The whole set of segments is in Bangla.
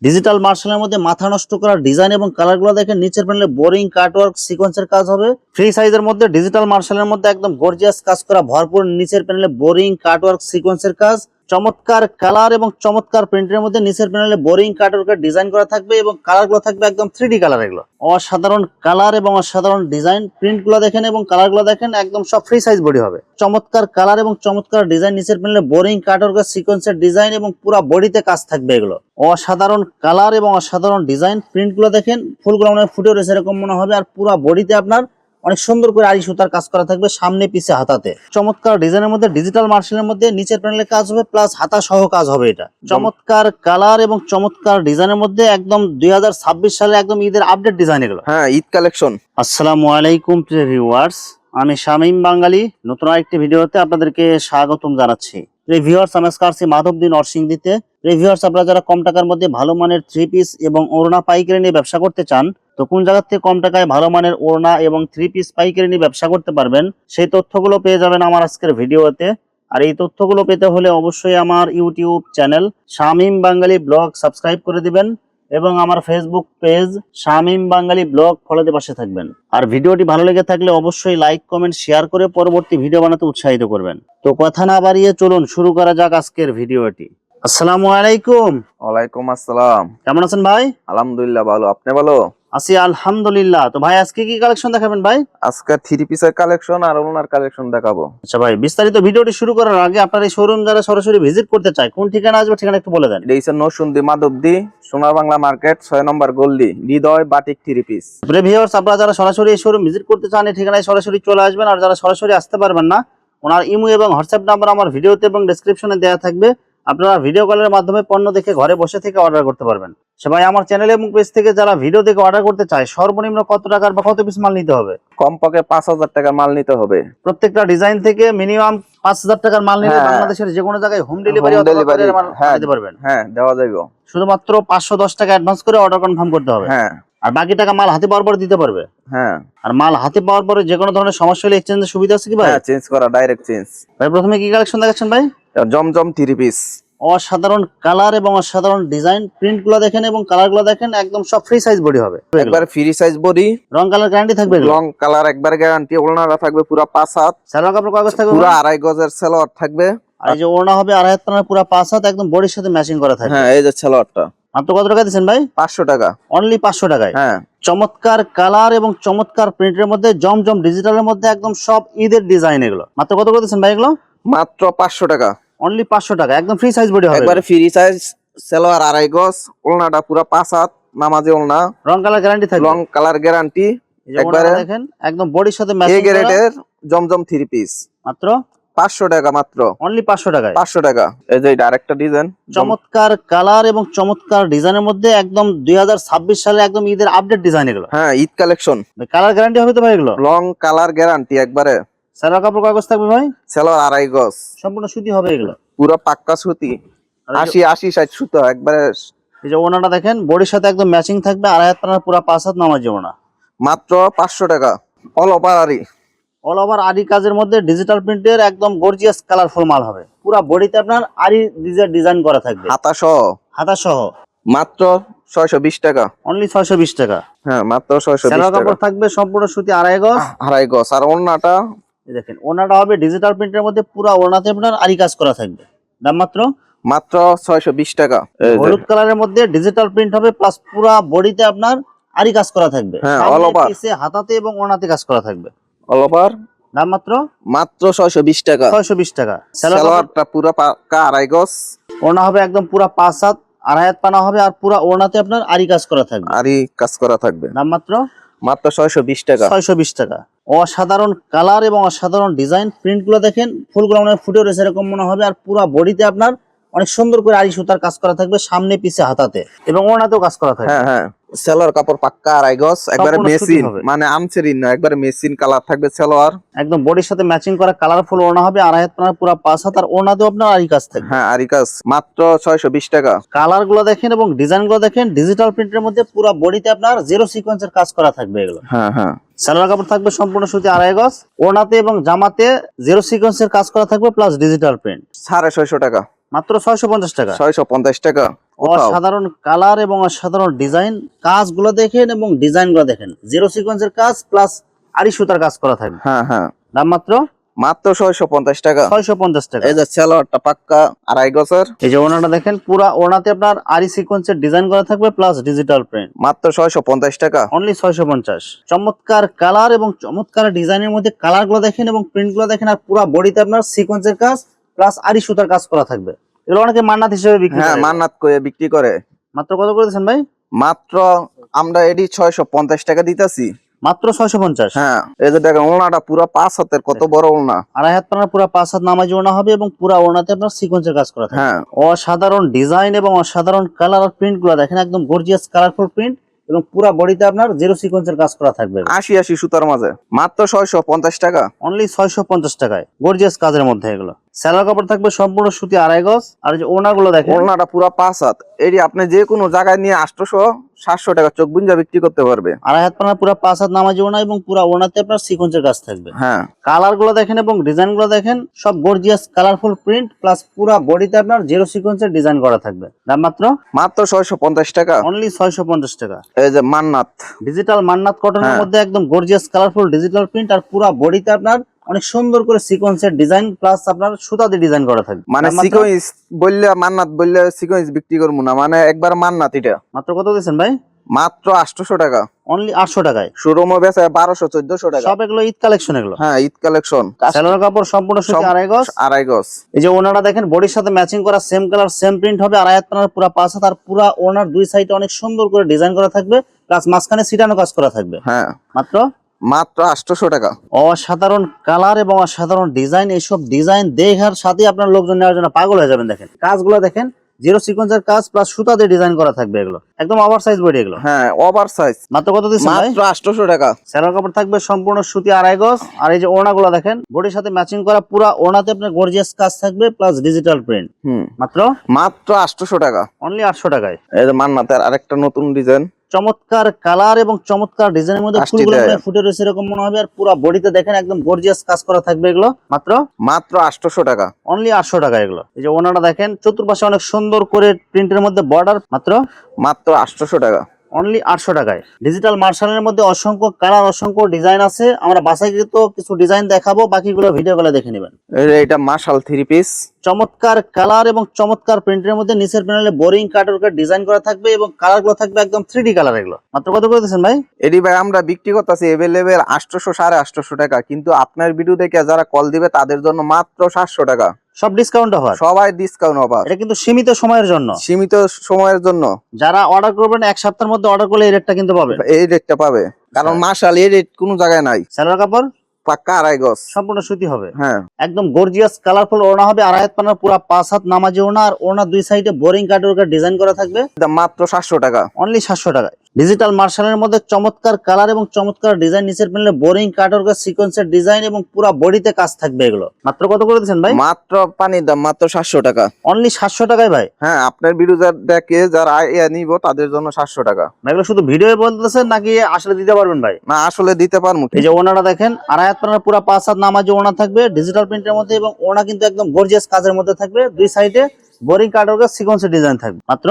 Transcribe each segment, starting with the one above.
ডিজিটাল মার্শালের মধ্যে মাথা নষ্ট করা ডিজাইন এবং কালার গুলো দেখেন। নিচের প্যানেলে বোরিং কাটওয়ার্ক সিকোয়েন্সের কাজ হবে। ফ্রি সাইজের মধ্যে ডিজিটাল মার্শালের মধ্যে একদম গর্জিয়াস কাজ করা ভরপুর। নিচের প্যানেলে বোরিং কাটওয়ার্ক সিকোয়েন্সের কাজ, চমৎকার কালার এবং চমৎকার প্রিন্টের মধ্যে নিচের প্যানেলে বোরিং কাটওয়ার্কের ডিজাইন করা থাকবে এবং কালার গুলো থাকবে একদম 3D কালার। এগুলো অসাধারণ কালার এবং অসাধারণ ডিজাইন। প্রিন্ট গুলো দেখেন এবং কালার গুলো দেখেন, একদম সব ফ্রি সাইজ বডি হবে। চমৎকার কালার এবং চমৎকার ডিজাইন। নিচের প্যানেলে বোরিং কাটওয়ার্কের সিকোয়েন্সের ডিজাইন এবং পুরো বডিতে কাজ থাকবে। এগুলো অসাধারণ কালার এবং অসাধারণ ডিজাইন। প্রিন্ট গুলো দেখেন, ফুলগুলো মনে ফুটে রয়েছে এরকম মনে হবে। আর পুরো বডিতে আপনার অনেক সুন্দর করে আড়ি সুতার কাজ করা থাকবে, সামনে পিছে হাতাতে। চমৎকার ডিজাইনের মধ্যে ডিজিটাল মার্শালের মধ্যে নিচের প্যানেলে কাজ হবে, প্লাস হাতা সহ কাজ হবে। এটা চমৎকার কালার এবং চমৎকার ডিজাইনের মধ্যে একদম 2026 সালে একদম ঈদের আপডেট ডিজাইন এগুলো। হ্যাঁ, ঈদ কালেকশন। আসসালামু আলাইকুম প্রিয় ভিউয়ার্স, আমি শামীম বাঙালি নতুন আরেকটি ভিডিওতে আপনাদেরকে স্বাগতম জানাচ্ছি। ভিউয়ার্স, আমি আজকে আসছি মাধবদী নরসিংদীতে। ভিউয়ার্স, আপনারা যারা কম টাকার মধ্যে ভালো মানের 3 পিস এবং ওড়না পাইকারি নিয়ে ব্যবসা করতে চান, তো কোন জায়গা থেকে কম টাকায় ভালো মানের ওড়না এবং 3 পিস পাইকারি নিয়ে ব্যবসা করতে পারবেন, সেই তথ্যগুলো পেয়ে যাবেন আমার আজকের ভিডিওতে। আর এই তথ্যগুলো পেতে হলে অবশ্যই আমার ইউটিউব চ্যানেল শামীম বাঙালি ব্লগ সাবস্ক্রাইব করে দিবেন এবং আমার ফেসবুক পেজ শামীম বাঙালি ব্লগ ফলোতে পাশে থাকবেন। আর ভিডিওটি ভালো লেগে থাকলে অবশ্যই লাইক কমেন্ট শেয়ার করে পরবর্তী ভিডিও বানাতে উৎসাহিত করবেন। তো কথা না বাড়িয়ে চলুন শুরু করা যাক আজকের ভিডিওটি। আসসালামু আলাইকুম। ওয়ালাইকুম আসসালাম। কেমন আছেন ভাই? আলহামদুলিল্লাহ ভালো, আপনি ভালো? আছি আলহামদুলিল্লাহ। তো ভাই আজকে কি কালেকশন দেখাবেন ভাই? আজকে 3 পিসের কালেকশন আর ওনার কালেকশন দেখাবো। আচ্ছা ভাই, বিস্তারিত ভিডিওটি শুরু করার আগে আপনার এই শোরুম যারা সরাসরি ভিজিট করতে চায় কোন ঠিকানা আসবে, ঠিকানা একটু বলে দেন। এটা হচ্ছে নরসিংদী মাধবদী সোনার বাংলা মার্কেট 6 নম্বর গল্লি, হৃদয় বাটিক 3 পিস। ভিউয়ার্স, আপনারা যারা সরাসরি এই শোরুম ভিজিট করতে চান এই ঠিকানায় সরাসরি চলে আসবেন। আর যারা সরাসরি আসতে পারবেন না, ওনার ইমো এবং হোয়াটসঅ্যাপ নাম্বার আমার ভিডিওতে এবং ডেসক্রিপশনে দেওয়া থাকবে। আপনারা ভিডিও কলের মাধ্যমে পণ্য দেখে ঘরে বসে থেকে অর্ডার করতে পারবেন। সবাই আমার চ্যানেল এবং পেজ থেকে যারা ভিডিও দেখে অর্ডার করতে চায়, সর্বনিম্ন কত টাকার বা কত পিস মাল নিতে হবে? কমপক্ষে 5000 টাকার মাল নিতে হবে। প্রত্যেকটা ডিজাইন থেকে মিনিমাম 5000 টাকার মাল নিলে বাংলাদেশের যে কোনো জায়গায় হোম ডেলিভারি দিতে পারবেন। হ্যাঁ, দেওয়া যাবে। শুধুমাত্র 510 টাকা অ্যাডভান্স করে অর্ডার কনফার্ম করতে হবে। হ্যাঁ, আর বাকি টাকা মাল হাতে পাওয়ার পরে দিতে পারবে। হ্যাঁ। আর মাল হাতে পাওয়ার পরে যে কোনো ধরনের সমস্যা হলে এক্সচেঞ্জের সুবিধা আছে কি ভাই? হ্যাঁ, চেঞ্জ করা, ডাইরেক্ট চেঞ্জ। ভাই প্রথমে কি কালেকশন দেখাচ্ছেন ভাই? জমজম 3 পিস। অসাধারণ কালার এবং অসাধারণ ডিজাইন। প্রিন্ট গুলো দেখেন এবং কালার গুলো দেখেন, একদম সব ফ্রি সাইজ বডি হবে। একবারে ফ্রি সাইজ বডি, রং কালার গ্যারান্টি থাকবে। রং কালার একবারে গ্যারান্টি। ওড়নাটা থাকবে পুরো 5 হাত। সালোয়ার কাপড় কাগজ থাকবে পুরো 2.5 গজের সালোয়ার থাকবে। আর এই যে ওড়না হবে 2.5 হাত পানার পুরো 5 হাত, একদম বডির সাথে ম্যাচিং করা থাকবে। হ্যাঁ, এই যে সালোয়ারটা মাত্র কত টাকা দিচ্ছেন ভাই? 500 টাকা। অনলি 500 টাকায়। হ্যাঁ, চমৎকার কালার এবং চমৎকার প্রিন্টের মধ্যে জমজম ডিজিটালের মধ্যে একদম সব ঈদের ডিজাইন। এগুলো মাত্র কত করে দিচ্ছেন ভাই? এগুলো মাত্র 500 টাকা। অনলি 500 টাকা, একদম ফ্রি সাইজ বডি হবে। একবারে ফ্রি সাইজ, সালোয়ার 2.5 গজ, ওড়নাটা পুরো 5 হাত নামাজি ওড়না। রং কালার গ্যারান্টি থাকবে। রং কালার গ্যারান্টি। একবারে দেখেন একদম বডির সাথে এ ম্যাচিং করা। গ্রেডের জমজম 3 পিস মাত্র 500 টাকা। মাত্র অনলি 500 টাকায়। 500 টাকা। এই যে আরেকটা ডিজাইন, চমৎকার কালার এবং চমৎকার ডিজাইনের মধ্যে একদম 2026 সালে একদম ঈদের আপডেট ডিজাইন এগুলো। হ্যাঁ, ঈদ কালেকশন। কালার গ্যারান্টি হবে তো ভাই? এগুলো রং কালার গ্যারান্টি একবারে। সালোয়ার কাপড় কাগজ থাকবে ভাই? সালোয়ার 2.5 গজ, সম্পূর্ণ সুতি হবে এগুলো। পুরো পাক্কা সুতি। 80-60 সুতো একবারে। এই যে ওনাটা দেখেন, বডির সাথে একদম ম্যাচিং থাকবে। 2.5 হাত পানার পুরো 5 হাত নামাজি ওনা। মাত্র 500 টাকা। অল ওভার আরি। অল ওভার আরি কাজের মধ্যে ডিজিটাল প্রিন্টের একদম গর্জিয়াস কালারফুল মাল হবে। পুরো বডিতে আপনার আরি ডিজাইন করা থাকবে, হাতা সহ। হাতা সহ। মাত্র 620 টাকা। অনলি 620 টাকা। হ্যাঁ, মাত্র 620 সালোয়ার টাকা। কাপড় থাকবে সম্পূর্ণ সুতি 2.5 গজ। 2.5 গজ। আর ওড়নাটা দেখেন, ওড়নাটা হবে ডিজিটাল প্রিন্টের মধ্যে, পুরো ওড়নাতে আপনার আরি কাজ করা থাকবে। দাম মাত্র 620 টাকা। হলুদ কালারের মধ্যে ডিজিটাল প্রিন্ট হবে, প্লাস পুরো বডিতে আপনার আরি কাজ করা থাকবে। হ্যাঁ, সামনে, অল ওভার। পিছে, হাতাতে এবং ওড়নাতে কাজ করা থাকবে। All over. দাম মাত্র 620 টাকা। 620 টাকা। সালোয়ারটা পুরো পাক্কা 2.5 গজ। ওড়না হবে একদম পুরো 5 হাত, 2.5 হাত পানা হবে। আর পুরো ওড়নাতে আপনার আরি কাজ করা থাকবে। আরি কাজ করা থাকবে। দাম মাত্র 620 টাকা। 620 টাকা। অসাধারণ কালার এবং অসাধারণ ডিজাইন। প্রিন্ট গুলো দেখেন, ফুলগুলো মনে ফুটে রয়েছে এরকম মনে হবে। আর পুরো বডিতে আপনার অনেক সুন্দর করে আরি সুতার কাজ করা থাকবে, সামনে পিছে হাতাতে এবং ওড়নাতেও কাজ করা থাকবে। হ্যাঁ, হ্যাঁ। সালোয়ার কাপড় পাক্কা 2.5 গজ, একবারে মেশিন, মানে আমচেরিন না, একবারে মেশিন কালার থাকবে সালোয়ার। একদম বডির সাথে ম্যাচিং করা কালারফুল ওড়না হবে। 2.5 হাত পানার পুরো 5 হাত, আর ওড়নাতেও আপনার আরি কাজ থাকবে। হ্যাঁ, আরি কাজ। মাত্র 620 টাকা। কালার গুলো দেখেন এবং ডিজাইন গুলো দেখেন, ডিজিটাল প্রিন্টের মধ্যে পুরো বডিতে আপনার জিরো সিকোয়েন্সের কাজ করা থাকবে এগুলো। হ্যাঁ, হ্যাঁ। সালোয়ার কাপড় থাকবে সম্পূর্ণ সুতি 2.5 গজ। ওড়নাতে এবং জামাতে জিরো সিকোয়েন্সের কাজ করা থাকবে, প্লাস ডিজিটাল প্রিন্ট। 650 টাকা। মাত্র 650 টাকা। 650 টাকা। কোথাও। অসাধারণ কালার এবং অসাধারণ ডিজাইন, কাজগুলো দেখেন এবং ডিজাইনগুলো দেখেন, জিরো সিকোয়েন্সের কাজ প্লাস আড়ি সুতার কাজ করা থাকবে। হ্যাঁ হ্যাঁ, দাম মাত্র মাত্র 650 টাকা। 650 টাকা। এই যে সালোয়ারটা পাক্কা আড়াই গজের, এই যে ওনাটা দেখেন, পুরা ওনাতে আপনার আরি সিকোয়েন্সের ডিজাইন করা থাকবে প্লাস ডিজিটাল প্রিন্ট, মাত্র 650 টাকা। অনলি 650। চমৎকার কালার এবং চমৎকার ডিজাইনের মধ্যে কালার গুলো দেখেন এবং প্রিন্ট গুলো দেখেন, আর পুরা বডিতে আপনার সিকোয়েন্সের কাজ প্লাস আরি সুতার কাজ করা থাকবে। এগুলো অনেকে মান্নাত হিসেবে বিক্রি হ্যাঁ, করে। মান্নাত করে বিক্রি করে। মাত্র কত করে দিচ্ছেন ভাই? মাত্র আমরা এডি 650 টাকা দিতেছি। মাত্র 650। হ্যাঁ, এই যে দেখেন ওড়নাটা পুরো 5 হাতের, কত বড় ওড়না। আড়াই হাত পানার পুরা 5 হাত নামাজি ওড়না হবে এবং পুরা ওড়নাতে আপনার সিকোয়েন্সের কাজ করা থাকবে। হ্যাঁ, অসাধারণ ডিজাইন এবং অসাধারণ কালার আর প্রিন্ট গুলো দেখেন, একদম গর্জিয়াস কালারফুল প্রিন্ট এবং পুরা বডিতে আপনার জিরো সিকোয়েন্সের কাজ করা থাকবে। 80 সুতার মাঝে মাত্র 650 টাকা। অনলি 650 টাকায় গর্জিয়াস কাজের মধ্যে এগুলো। সালোয়ার কাপড় থাকবে সম্পূর্ণ সুতি আড়াই গজ, আর এই যে ওড়নাগুলো দেখেন, ওড়নাটা পুরো 5 হাত। এডি আপনি যে কোনো জায়গায় নিয়ে 800-700 টাকা চোখ বুঞ্জা বিক্রি করতে পারবে। আড়াই হাত পানার পুরা 5 হাত নামাজি ওড়না এবং পুরা ওড়নাতে আপনার সিকোয়েন্সের কাজ থাকবে। হ্যাঁ, কালার গুলো দেখেন এবং ডিজাইন গুলো দেখেন, সব গর্জিয়াস কালারফুল প্রিন্ট প্লাস পুরা বডিতে আপনার জিরো সিকোয়েন্সের ডিজাইন করা থাকবে। দাম মাত্র মাত্র 650 টাকা। অনলি 650 টাকা। এই যে মান্নাত ডিজিটাল মান্নাত কটনের হ্যাঁ। মধ্যে একদম গর্জিয়াস কালারফুল ডিজিটাল প্রিন্ট, আর পুরা বডিতে আপনার অনেক সুন্দর করে সিকোয়েন্সের ডিজাইন প্লাস আপনার সুতা দিয়ে ডিজাইন করা থাকবে। মানে দাম মাত্র- সিকোয়েন্স বললে মান্নাত বললে সিকোয়েন্স বিক্রি করবো না, মানে একবার মান্নাত। এটা মাত্র কত দিচ্ছেন ভাই? মাত্র 800 টাকা। অনলি 800 টাকায়। শোরুমে বেচে 1200-1400 টাকা। সব এগুলো ঈদ কালেকশন এগুলো। হ্যাঁ, ঈদ কালেকশন। সালোয়ার কাপড় সম্পূর্ণ সুতি আড়াই গজ। আড়াই গজ। এই যে ওনাটা দেখেন, বডির সাথে ম্যাচিং করা সেম কালার সেম প্রিন্ট হবে, আড়াই হাত পানার পুরা 5 হাত, আর পুরা ওনার দুই সাইডে অনেক সুন্দর করে ডিজাইন করা থাকবে প্লাস মাঝখানে সিটানো কাজ করা থাকবে। হ্যাঁ, মাত্র মাত্র 800 টাকা। অসাধারণ কালার এবং অসাধারণ ডিজাইন, এইসব ডিজাইন দেখার সাথে আপনার লোকজন নেওয়ার জন্য পাগল হয়ে যাবেন। দেখেন কাজগুলো দেখেন, জিরো সিকোয়েন্সের কাজ প্লাস সুতা দিয়ে ডিজাইন করা থাকবে, এগুলো একদম ওভার সাইজ বডি এগুলো। হ্যাঁ, ওভার সাইজ। মাত্র কত দিচ্ছেন ভাই? মাত্র 800 টাকা। সালোয়ার কাপড় থাকবে সম্পূর্ণ সুতি আড়াই গজ, আর এই যে ওড়নাগুলো দেখেন, বডির সাথে ম্যাচিং করা পুরা ওড়নাতে আপনার গর্জিয়াস কাজ থাকবে প্লাস ডিজিটাল প্রিন্ট। মাত্র মাত্র 800 টাকা। অনলি 800 টাকায়। এই যে মান্নাতের আরেকটা নতুন ডিজাইন। চমৎকার কালার এবং চমৎকার ডিজাইনের মধ্যে কাজটি ফুলগুলো দেয়। প্রায় ফুটে রয়েছে এরকম মনে হবে, আর পুরো বডিতে দেখেন একদম গর্জিয়াস কাজ করা থাকবে এগুলো। মাত্র মাত্র 800 টাকা। অনলি 800 টাকা এগুলো। এই যে ওনাটা দেখেন, চতুর্পাশে অনেক সুন্দর করে প্রিন্টের মধ্যে বর্ডার, মাত্র মাত্র 800 টাকা। অনলি 800 টাকায়। ডিজিটাল মার্শালের মধ্যে অসংখ্য কালার অসংখ্য ডিজাইন আছে, আমরা বাছাইকৃত কিছু ডিজাইন দেখাবো, বাকিগুলো ভিডিও কলে দেখে নেবেন। এটা মাশাল 3 পিস। চমৎকার কালার এবং চমৎকার প্রিন্টের মধ্যে নিচের প্যানেলে বোরিং কাটওয়ার্কের ডিজাইন করা থাকবে এবং কালারগুলো থাকবে একদম 3D কালার এগুলো। মাত্র কত করে দিচ্ছেন ভাই? এডি ভাই আমরা বিক্রি করতেছি এভেলেবেল 800-850 টাকা, কিন্তু আপনার ভিডিও দেখে যারা কল দিবে তাদের জন্য মাত্র 700 টাকা। সব ডিসকাউন্ট অফার, সবাই ডিসকাউন্ট অফার, এটা কিন্তু সীমিত সময়ের জন্য। সীমিত সময়ের জন্য। যারা অর্ডার করবেন এক সপ্তাহের মধ্যে অর্ডার করলে এই রেটটা কিন্তু পাবেন। এই রেটটা পাবে, কারণ মাশাল এই রেট কোনো জায়গায় নাই। সালোয়ার কাপড় পাক্কা আড়াই গজ, সম্পূর্ণ সুতি হবে। হ্যাঁ, একদম গর্জিয়াস কালারফুল ওড়না হবে, আড়াই হাত পানার পুরা 5 হাত নামাজি ওড়না, আর ওড়না দুই সাইডে বোরিং কাটওয়ার্কের ডিজাইন করা থাকবে। এটা মাত্র 700 টাকা। অনলি 700 টাকায়। ডিজিটাল মার্শালের মধ্যে চমৎকার কালার এবং চমৎকার ডিজাইন, নিচের প্যানেলে বোরিং কাটওয়ার্কের সিকোয়েন্সের ডিজাইন এবং পুরো বডিতে কাজ থাকবে এগুলো। মাত্র কত করে দিচ্ছেন ভাই? মাত্র পানির দাম মাত্র 700 টাকা। অনলি 700 টাকায় ভাই। হ্যাঁ, আপনার ভিডিও দেখে যারা নিব তাদের জন্য 700 টাকা। ভাই এগুলো শুধু ভিডিও বলতেছেন নাকি আসলে দিতে পারবেন ভাই? না, আসলে দিতে পারবো। এই যে ওনাটা দেখেন, আড়াই হাত পানার পুরো 5 হাত নামাজি ওড়না থাকবে ডিজিটাল প্রিন্টের মধ্যে, এবং ওড়না কিন্তু একদম গর্জিয়াস কাজের মধ্যে থাকবে, দুই সাইডে বোরিং কাটওয়ার্কের সিকোয়েন্সের ডিজাইন থাকবে। মাত্র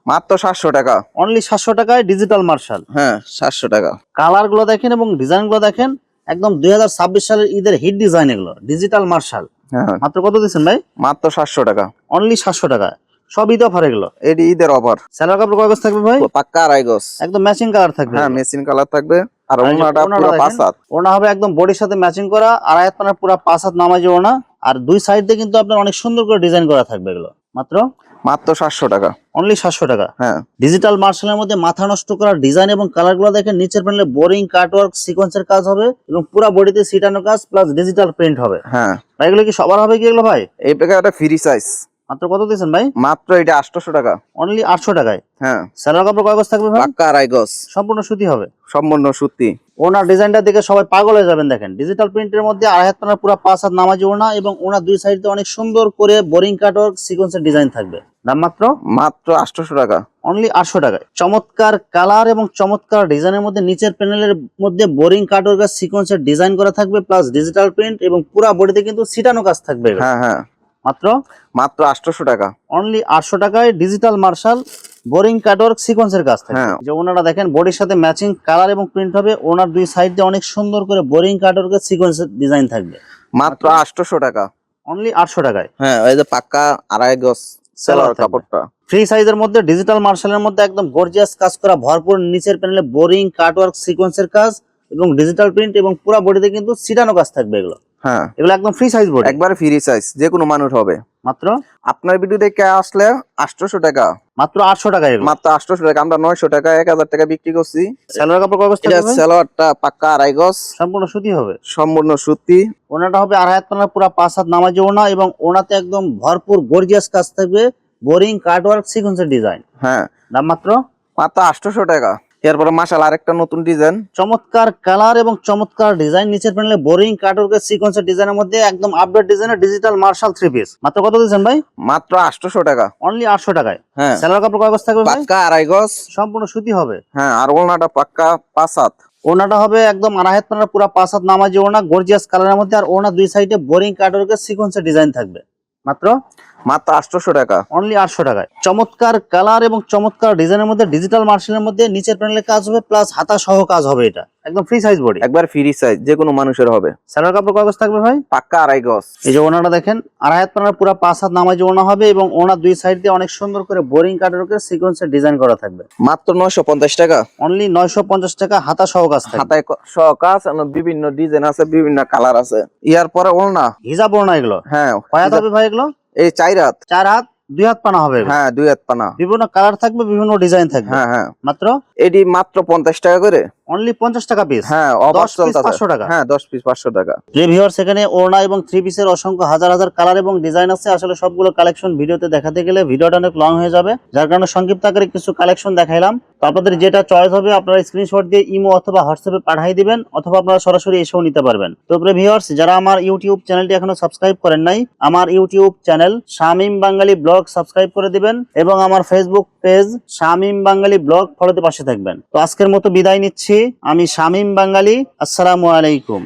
মাত্র 700 টাকা। অনলি 700 টাকায় ডিজিটাল মার্শাল। হ্যাঁ, 700 টাকা। কালার গুলো দেখেন এবং ডিজাইন গুলো দেখেন, একদম 2026 সালের ঈদের হিট ডিজাইন এগুলো, ডিজিটাল মার্শাল। হ্যাঁ, মাত্র কত দিচ্ছেন ভাই? মাত্র 700 টাকা। অনলি 700 টাকা। সব ঈদ অফার এগুলো। এডি ঈদের অফার। সালোয়ার কাপড় কয় গজ থাকবে ভাই? পাক্কা আড়াই গজ, একদম ম্যাচিং কালার থাকবে। হ্যাঁ, মেশিন কালার থাকবে। আর আর এই যে ওনাটা ওড়নাটা পুরো দেখেন, 5 হাত। ওড়না হবে একদম বডির সাথে ম্যাচিং করা, আড়াই হাত পানার পুরো 5 হাত নামাজি ওড়না, আর দুই সাইড দিয়ে কিন্তু আপনার অনেক সুন্দর করে ডিজাইন করা থাকবে এগুলো। মাত্র মাত্র 700 টাকা। অনলি 700 টাকা। হ্যাঁ, ডিজিটাল মার্শালের মধ্যে মাথা নষ্ট করা ডিজাইন এবং কালার গুলো দেখেন, নিচের প্যানেলে বোরিং কাটওয়ার্ক সিকোয়েন্সের কাজ হবে এবং পুরো বডিতে সিটানো কাজ প্লাস ডিজিটাল প্রিন্ট হবে। হ্যাঁ, ভাই এগুলো কি সবার হবে কি এগুলো ভাই? এই প্যাকেটটা ফ্রি সাইজ। মাত্র কত দিচ্ছেন ভাই? মাত্র এটা 800 টাকা। অনলি 800 টাকায়। হ্যাঁ, সালোয়ার কাপড় কয় গজ থাকবে ভাই? পাক্কা আড়াই গজ, সম্পূর্ণ সুতি হবে। সম্পূর্ণ সুতি। ওনার ডিজাইনটা দেখে সবাই পাগল হয়ে যাবেন। দেখেন ডিজিটাল প্রিন্টের মধ্যে আড়াই হাত পানার পুরো 5 হাত নামাজি ওড়না, এবং ওনার দুই সাইডে অনেক সুন্দর করে বোরিং কাটওয়ার্ক সিকোয়েন্সের ডিজাইন থাকবে। দাম মাত্র মাত্র 800 টাকা। অনলি 800 টাকায়। চমৎকার কালার এবং চমৎকার ডিজাইনের মধ্যে নিচের প্যানেলের মধ্যে বোরিং কাটওয়ার্ক সিকোয়েন্সের ডিজাইন করা থাকবে প্লাস ডিজিটাল প্রিন্ট, এবং পুরো বডিতে কিন্তু সিটানো কাজ থাকবে। হ্যাঁ হ্যাঁ, মাত্র মাত্র 800 টাকা। অনলি 800 টাকায় ডিজিটাল মার্শাল বোরিং কাটওয়ার্ক সিকোয়েন্সের কাজ থাকবে। হ্যাঁ। যে ওনারা দেখেন বডির সাথে ম্যাচিং কালার এবং প্রিন্ট হবে, ওনার দুই সাইড দিয়ে অনেক সুন্দর করে বোরিং কাটওয়ার্কের সিকোয়েন্সের ডিজাইন থাকবে। মাত্র 800 টাকা। অনলি 800 টাকায়। হ্যাঁ, এই যে পাক্কা আড়াই গজ সেলোয়ার কাপড়টা। ফ্রি সাইজের মধ্যে ডিজিটাল মার্শালের মধ্যে একদম গর্জিয়াস কাজ করা ভরপুর, নিচের প্যানেলে বোরিং কাটওয়ার্ক সিকোয়েন্সের কাজ এবং ডিজিটাল প্রিন্ট এবং পুরো বডিতে কিন্তু সিটানো কাজ থাকবে। এগুলো হ্যাঁ, এগুলো একদম ফ্রি সাইজ বডি, একবারে ফ্রি সাইজ, যে কোনো মানুষ হবে। মাত্র আপনার ভিডিও দেখে আসলে 800 টাকা, মাত্র 800 টাকা। এগুলো মাত্র 800 টাকা। আমরা 900 টাকা 1000 টাকা বিক্রি করছি। সালোয়ার কাপড় কয় গজ এটা থাকবে? সেলোয়ারটা পাক্কা আড়াই গজ, সম্পূর্ণ সুতি হবে, সম্পূর্ণ সুতি। ওনাটা হবে আড়াই হাত পানা, পুরো 5 হাত নামাজি ওনা এবং ওনাতে একদম ভরপুর গর্জিয়াস কাজ থাকবে, বোরিং কাটওয়ার্ক সিকোয়েন্সের ডিজাইন। হ্যাঁ, দাম মাত্র মাত্র 800 টাকা। এরপরে মাশাআল্লাহ আরেকটা নতুন ডিজাইন, চমৎকার কালার এবং চমৎকার ডিজাইন, নিচের প্যানেলে বোরিং কাটওয়ার্কের সিকোয়েন্সের ডিজাইনের মধ্যে একদম আপডেট ডিজাইনের ডিজিটাল মার্শাল 3 পিস। মাত্র কত দিচ্ছেন ভাই? মাত্র 800 টাকা। অনলি 800 টাকায়। হ্যাঁ, সালোয়ার কাপড় কয় গজ থাকবে ভাই? পাক্কা আড়াই গজ, সম্পূর্ণ সুতি হবে। হ্যাঁ, আর ওড়নাটা পাক্কা 5 হাত। ওনাটা হবে একদম আড়াই হাত পানার, পুরো 5 হাত নামাজি ওনা, গর্জিয়াস কালারের মধ্যে, আর ওনা দুই সাইডে বোরিং কাটওয়ার্কের সিকোয়েন্সের ডিজাইন থাকবে। মাত্র মাত্র 800 টাকা। অনলি 800 টাকায়। চমৎকার কালার এবং চমৎকার ডিজাইনের মধ্যে ডিজিটাল মার্শালের মধ্যে নিচের প্যানেলে কাজ হবে প্লাস হাতা সহ কাজ হবে। এটা একদম ফ্রি সাইজ বডি, একবার ফ্রি সাইজ, যে কোনো মানুষের হবে। সালোয়ার কাপড় কয় গজ থাকবে ভাই? পাক্কা আড়াই গজ। এই যে ওনাটা দেখেন আড়াই হাত পানার, পুরো 5 হাত নামাজি ওনা হবে এবং ওনার দুই সাইড দিয়ে অনেক সুন্দর করে বোরিং কাটওয়ার্কের সিকোয়েন্সের ডিজাইন করা থাকবে। মাত্র 950 টাকা। অনলি 950 টাকা, হাতা সহ কাজ থাকবে। হাতায় সহ কাজ, বিভিন্ন ডিজাইন আছে, বিভিন্ন কালার আছে। ইয়ার পরে ওড়না, হিজাব ওনা এগুলো হ্যাঁ, কয় হাত হবে ভাই? এগুলো এই 4 হাত। 4 হাত, 2 হাত পানা হবে এগুলো। হ্যাঁ, 2 হাত পানা, বিভিন্ন কালার থাকবে, বিভিন্ন ডিজাইন থাকবে। হ্যাঁ হ্যাঁ। মাত্র এটি মাত্র 50 টাকা করে। অনলি 50 টাকা পিস। হ্যাঁ, 10 পিস চলতেছে। 500 টাকা। হ্যাঁ, 10 পিস 500 টাকা। যে ভিউয়ার্স, এখানে ওড়না এবং 3 পিসের অসংখ্য হাজার হাজার কালার এবং ডিজাইন আছে। আসলে সবগুলো কালেকশন ভিডিওতে দেখাতে গেলে ভিডিওটা অনেক লং হয়ে যাবে, যার কারণে সংক্ষিপ্ত আকারে কিছু কালেকশন দেখাইলাম। তো আপনাদের যেটা চয়েস হবে আপনারা স্ক্রিনশট দিয়ে ইমো অথবা হোয়াটসঅ্যাপে পাঠিয়ে দিবেন, অথবা আপনারা সরাসরি এসেও নিতে পারবেন। তো প্রিয় ভিউয়ার্স, যারা আমার ইউটিউব চ্যানেলটি এখনো সাবস্ক্রাইব করেন নাই, আমার ইউটিউব চ্যানেল শামীম বাঙালি ব্লগ সাবস্ক্রাইব করে দিবেন এবং আমার ফেসবুক পেজ শামীম বাঙালি ব্লগ ফলোতে পাশে থাকবেন। তো আজকের মতো বিদায় নিচ্ছি, আমি শামীম বাঙালি। আসসালামু আলাইকুম।